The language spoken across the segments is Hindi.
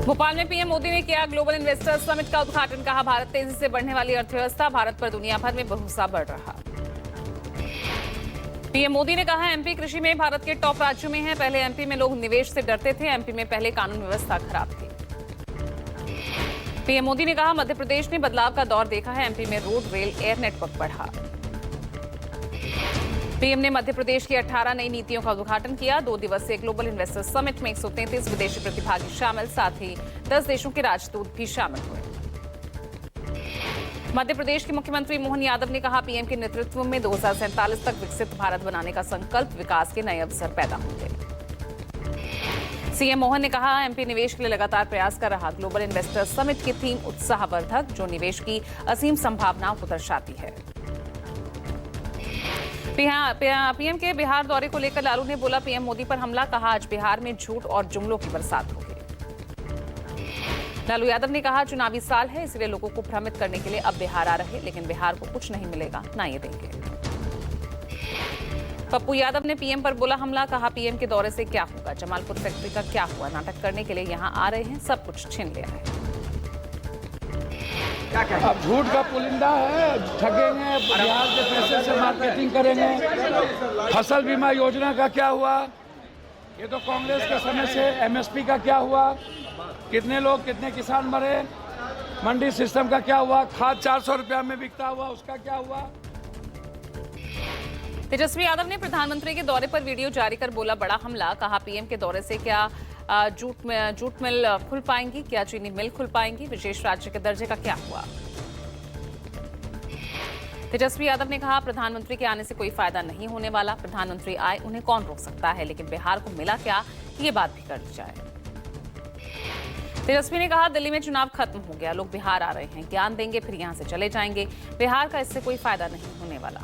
भोपाल में पीएम मोदी ने किया ग्लोबल इन्वेस्टर्स समिट का उद्घाटन। कहा, भारत तेजी से बढ़ने वाली अर्थव्यवस्था, भारत पर दुनिया भर में भरोसा बढ़ रहा। पीएम मोदी ने कहा, एमपी कृषि में भारत के टॉप राज्यों में है। पहले एमपी में लोग निवेश से डरते थे। एमपी में पहले कानून व्यवस्था खराब थी। पीएम मोदी ने कहा, मध्य प्रदेश ने बदलाव का दौर देखा है। एमपी में रोड, रेल, एयर नेटवर्क बढ़ा। पीएम ने मध्य प्रदेश की 18 नई नीतियों का उद्घाटन किया। 2 दिवसीय ग्लोबल इन्वेस्टर्स समिट में 133 विदेशी प्रतिभागी शामिल, साथ ही 10 देशों के राजदूत भी शामिल हुए। मध्य प्रदेश के मुख्यमंत्री मोहन यादव ने कहा, पीएम के नेतृत्व में 2047 तक विकसित भारत बनाने का संकल्प, विकास के नए अवसर पैदा होंगे। सीएम मोहन ने कहा, एमपी निवेश के लिए लगातार प्रयास कर रहा। ग्लोबल इन्वेस्टर्स समिट की थीम उत्साहवर्धक, जो निवेश की असीम संभावनाओं को दर्शाती है। पीएम के बिहार दौरे को लेकर लालू ने बोला, पीएम मोदी पर हमला। कहा, आज बिहार में झूठ और जुमलों की बरसात होगी। लालू यादव ने कहा, चुनावी साल है, इसलिए लोगों को भ्रमित करने के लिए अब बिहार आ रहे, लेकिन बिहार को कुछ नहीं मिलेगा, ना ये देंगे। पप्पू यादव ने पीएम पर बोला हमला। कहा, पीएम के दौरे से क्या होगा, जमालपुर फैक्ट्री का क्या हुआ, नाटक करने के लिए यहाँ आ रहे हैं, सब कुछ छीन लिया है। अब झूठ का पुलिंदा है, ठगेंगे, बिहार के पैसे से मार्केटिंग करेंगे। फसल बीमा योजना का क्या हुआ, ये तो कांग्रेस के समय से। एमएसपी का क्या हुआ, कितने लोग, कितने किसान मरे। मंडी सिस्टम का क्या हुआ, खाद 400 रुपया में बिकता हुआ, उसका क्या हुआ। तेजस्वी यादव ने प्रधानमंत्री के दौरे पर वीडियो जारी कर बोला बड़ा हमला। कहा, पीएम के दौरे से क्या जूट मिल खुल पाएंगी, क्या चीनी मिल खुल पाएंगी, विशेष राज्य के दर्जे का क्या हुआ। तेजस्वी यादव ने कहा, प्रधानमंत्री के आने से कोई फायदा नहीं होने वाला। प्रधानमंत्री आए, उन्हें कौन रोक सकता है, लेकिन बिहार को मिला क्या, ये बात भी कर ली जाए। तेजस्वी ने कहा, दिल्ली में चुनाव खत्म हो गया, लोग बिहार आ रहे हैं, ज्ञान देंगे, फिर यहां से चले जाएंगे। बिहार का इससे कोई फायदा नहीं होने वाला।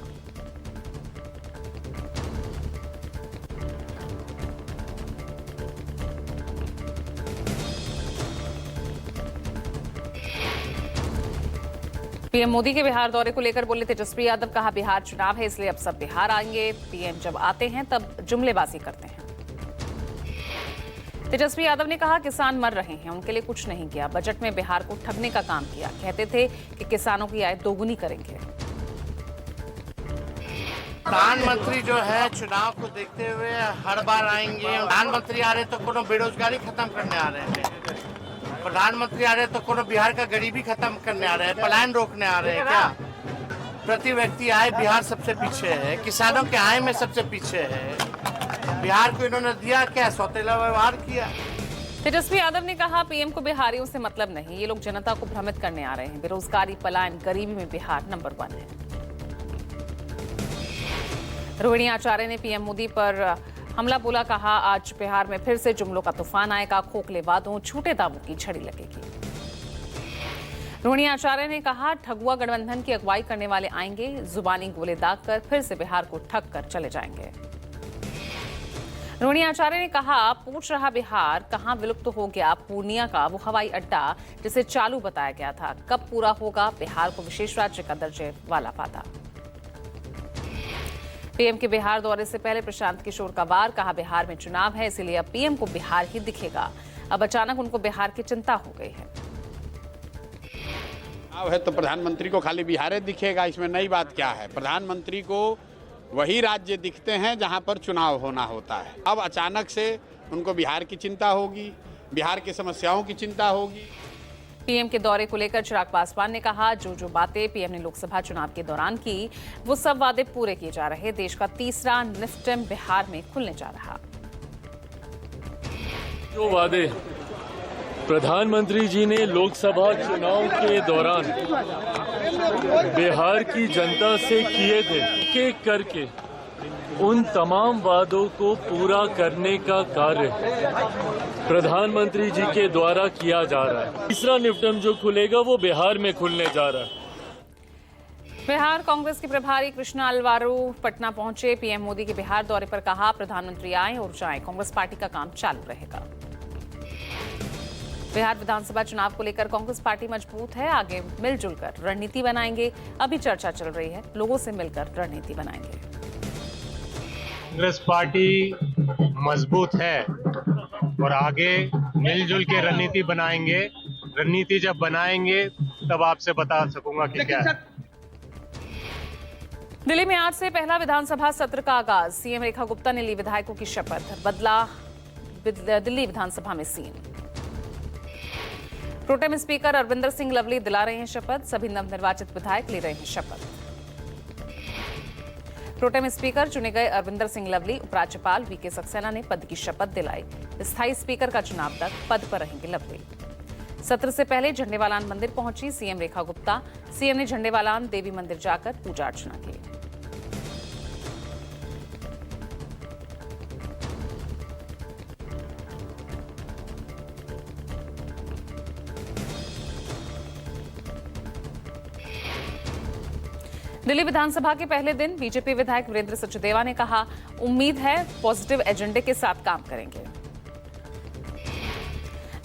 पीएम मोदी के बिहार दौरे को लेकर बोले तेजस्वी यादव। कहा, बिहार चुनाव है, इसलिए अब सब बिहार आएंगे। पीएम जब आते हैं तब जुमलेबाजी करते हैं। तेजस्वी यादव ने कहा, किसान मर रहे हैं, उनके लिए कुछ नहीं किया। बजट में बिहार को ठगने का काम किया। कहते थे कि किसानों की आय दोगुनी करेंगे। प्रधानमंत्री जो है चुनाव को देखते हुए हर बार आएंगे। प्रधानमंत्री आ रहे तो कोनो बेरोजगारी खत्म करने आ रहे हैं। प्रधानमंत्री आ रहे तो कोनो बिहार का गरीबी खत्म करने आ रहे हैं, पलायन रोकने आ रहे हैं। क्या प्रति व्यक्ति आय बिहार सबसे पीछे है, किसानों के आय में सबसे पीछे है। बिहार को इन्होंने दिया क्या, सौतेला व्यवहार किया। तेजस्वी यादव ने कहा, पीएम को बिहारियों से मतलब नहीं, ये लोग जनता को भ्रमित करने आ रहे हैं। बेरोजगारी, पलायन, गरीबी में बिहार नंबर 1 है। रोहिणी आचार्य ने पीएम मोदी पर हमला बोला। कहा, आज बिहार में फिर से जुमलों का तूफान आएगा, खोखले वादों, झूठे दावों की झड़ी लगेगी। रोहिणी आचार्य ने कहा, ठगुआ गठबंधन की अगुवाई करने वाले आएंगे, जुबानी गोले दागकर फिर से बिहार को ठग कर चले जाएंगे। रोहिणी आचार्य ने कहा, पूछ रहा बिहार कहां विलुप्त हो गया पूर्णिया का वो हवाई अड्डा जिसे चालू बताया गया था, कब पूरा होगा बिहार को विशेष राज्य का दर्जे वाला वादा। पीएम के बिहार दौरे से पहले प्रशांत किशोर का वार। कहा, बिहार में चुनाव है, इसीलिए अब पीएम को बिहार ही दिखेगा। अब अचानक उनको बिहार की चिंता हो गई है। चुनाव है तो प्रधानमंत्री को खाली बिहार ही दिखेगा, इसमें नई बात क्या है। प्रधानमंत्री को वही राज्य दिखते हैं जहां पर चुनाव होना होता है। अब अचानक से उनको बिहार की चिंता होगी, बिहार की समस्याओं की चिंता होगी। पीएम के दौरे को लेकर चिराग पासवान ने कहा, जो बातें पीएम ने लोकसभा चुनाव के दौरान की, वो सब वादे पूरे किए जा रहे। देश का तीसरा निफ्टम बिहार में खुलने जा रहा। जो वादे प्रधानमंत्री जी ने लोकसभा चुनाव के दौरान बिहार की जनता से किए थे, एक करके उन तमाम वादों को पूरा करने का कार्य प्रधानमंत्री जी के द्वारा किया जा रहा है। तीसरा निफ्टम जो खुलेगा वो बिहार में खुलने जा रहा है। बिहार कांग्रेस के प्रभारी कृष्णा अलवारू पटना पहुंचे। पीएम मोदी के बिहार दौरे पर कहा, प्रधानमंत्री आए और जाएं, कांग्रेस पार्टी का काम चालू रहेगा। बिहार विधानसभा चुनाव को लेकर कांग्रेस पार्टी मजबूत है, आगे मिलजुल कर रणनीति बनाएंगे। अभी चर्चा चल रही है, लोगों से मिलकर रणनीति बनाएंगे। कांग्रेस पार्टी मजबूत है और आगे मिलजुल के रणनीति बनाएंगे। रणनीति जब बनाएंगे तब आपसे बता सकूंगा कि क्या है। दिल्ली में आज से पहला विधानसभा सत्र का आगाज। सीएम रेखा गुप्ता ने ली विधायकों की शपथ। बदला दिल्ली विधानसभा में scene. Pro tem speaker Arvinder Singh Lovely दिला रहे हैं शपथ। सभी नवनिर्वाचित विधायक ले रहे हैं शपथ। प्रोटेम स्पीकर चुने गए अरविंदर सिंह लवली, उपराज्यपाल वीके सक्सेना ने पद की शपथ दिलाई। स्थायी स्पीकर का चुनाव तक पद पर रहेंगे लवली। सत्र से पहले झंडेवालान मंदिर पहुंची सीएम रेखा गुप्ता। सीएम ने झंडेवालान देवी मंदिर जाकर पूजा अर्चना की। दिल्ली विधानसभा के पहले दिन बीजेपी विधायक वीरेंद्र सचदेवा ने कहा, उम्मीद है पॉजिटिव एजेंडे के साथ काम करेंगे।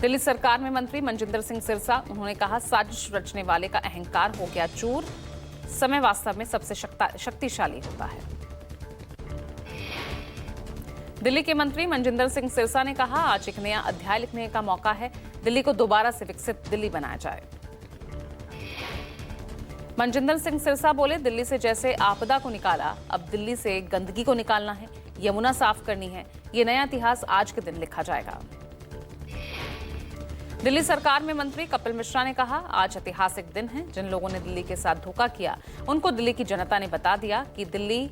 दिल्ली सरकार में मंत्री मनजिंदर सिंह सिरसा, उन्होंने कहा, साजिश रचने वाले का अहंकार हो गया चूर। समय वास्तव में सबसे शक्तिशाली होता है। दिल्ली के मंत्री मनजिंदर सिंह सिरसा ने कहा, आज एक नया अध्याय लिखने का मौका है। दिल्ली को दोबारा से विकसित दिल्ली बनाया जाए। मनजिंदर सिंह सिरसा बोले, दिल्ली से जैसे आपदा को निकाला, अब दिल्ली से गंदगी को निकालना है, यमुना साफ करनी है। ये नया इतिहास आज के दिन लिखा जाएगा। दिल्ली सरकार में मंत्री कपिल मिश्रा ने कहा, आज ऐतिहासिक दिन है। जिन लोगों ने दिल्ली के साथ धोखा किया, उनको दिल्ली की जनता ने बता दिया कि दिल्ली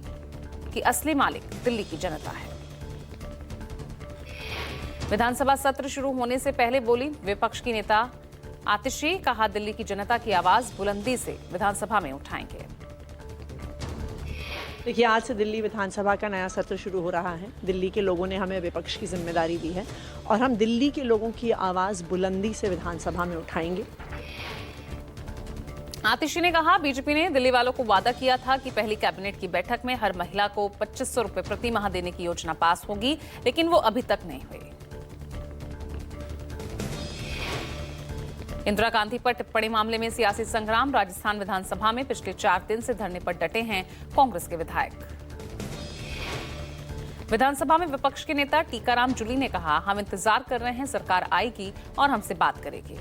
की असली मालिक दिल्ली की जनता है। विधानसभा सत्र शुरू होने से पहले बोली विपक्ष की नेता आतिशी, कहा, दिल्ली की जनता की आवाज बुलंदी से विधानसभा में उठाएंगे। देखिए, आज से दिल्ली विधानसभा का नया सत्र शुरू हो रहा है। दिल्ली के लोगों ने हमें विपक्ष की जिम्मेदारी दी है और हम दिल्ली के लोगों की आवाज बुलंदी से विधानसभा में उठाएंगे। आतिशी ने कहा, बीजेपी ने दिल्ली वालों को वादा किया था कि पहली कैबिनेट की बैठक में हर महिला को 2500 रुपए प्रति माह देने की योजना पास होगी, लेकिन वो अभी तक नहीं हुई। इंदिरा गांधी पर टिप्पणी मामले में सियासी संग्राम। राजस्थान विधानसभा में पिछले 4 दिन से धरने पर डटे हैं कांग्रेस के विधायक। विधानसभा में विपक्ष के नेता टीकाराम जूली ने कहा, हम इंतजार कर रहे हैं, सरकार आएगी और हमसे बात करेगी।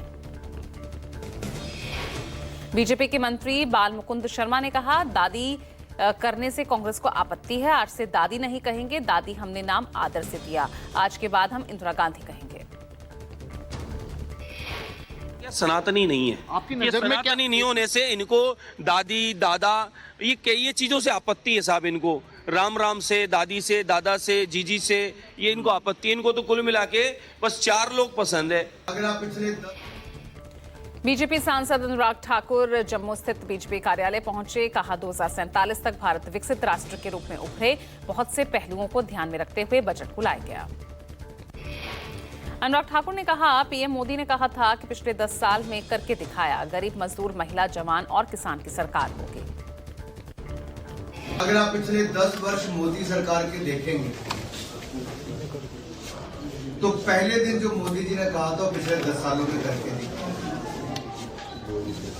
बीजेपी के मंत्री बाल मुकुंद शर्मा ने कहा, दादी करने से कांग्रेस को आपत्ति है। आज से दादी नहीं कहेंगे, दादी हमने नाम आदर से दिया। आज के बाद हम इंदिरा गांधी कहेंगे। सनातनी नहीं है। आपकी नजर में क्या नहीं होने से इनको दादी दादा ये चीजों से आपत्ति है साहब। इनको राम राम से, दादी से, दादा से, जीजी से ये इनको आपत्ति है। इनको तो कुल मिला के बस 4 लोग पसंद है। अगर आप पिछले बीजेपी सांसद अनुराग ठाकुर जम्मू स्थित बीजेपी कार्यालय पहुंचे। कहा, 2047 तक भारत विकसित राष्ट्र के रूप में उभरे। बहुत से पहलुओं को ध्यान में रखते हुए बजट को लाया गया। अनुराग ठाकुर ने कहा, पीएम मोदी ने कहा था कि पिछले 10 साल में करके दिखाया। गरीब, मजदूर, महिला, जवान और किसान की सरकार होगी। अगर आप पिछले 10 वर्ष मोदी सरकार के देखेंगे तो पहले दिन जो मोदी जी ने कहा था पिछले 10 सालों में करके दिखाया।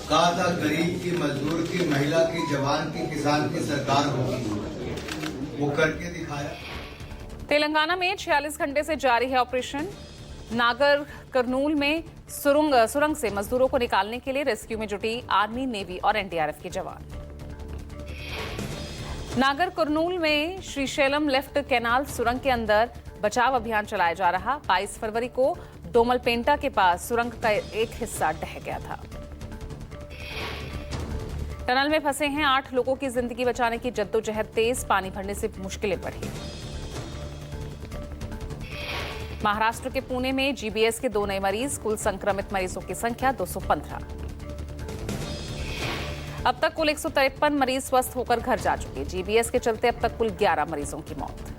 कहा था गरीब की, मजदूर की, महिला की, जवान की, किसान की सरकार होगी। वो करके दिखाया। तेलंगाना में 46 घंटे से जारी है ऑपरेशन। नागर कर्नूल में सुरंग से मजदूरों को निकालने के लिए रेस्क्यू में जुटी आर्मी, नेवी और एनडीआरएफ के जवान। नागर कर्नूल में श्रीशैलम लेफ्ट कैनाल सुरंग के अंदर बचाव अभियान चलाया जा रहा। 22 फरवरी को डोमलपेंटा के पास सुरंग का एक हिस्सा ढह गया था। टनल में फंसे हैं 8 लोगों की जिंदगी बचाने की जद्दोजहद तेज। पानी भरने से मुश्किलें बढ़ी। महाराष्ट्र के पुणे में जीबीएस के 2 नए मरीज। कुल संक्रमित मरीजों की संख्या 215। अब तक कुल 153 मरीज स्वस्थ होकर घर जा चुके। जीबीएस के चलते अब तक कुल 11 मरीजों की मौत।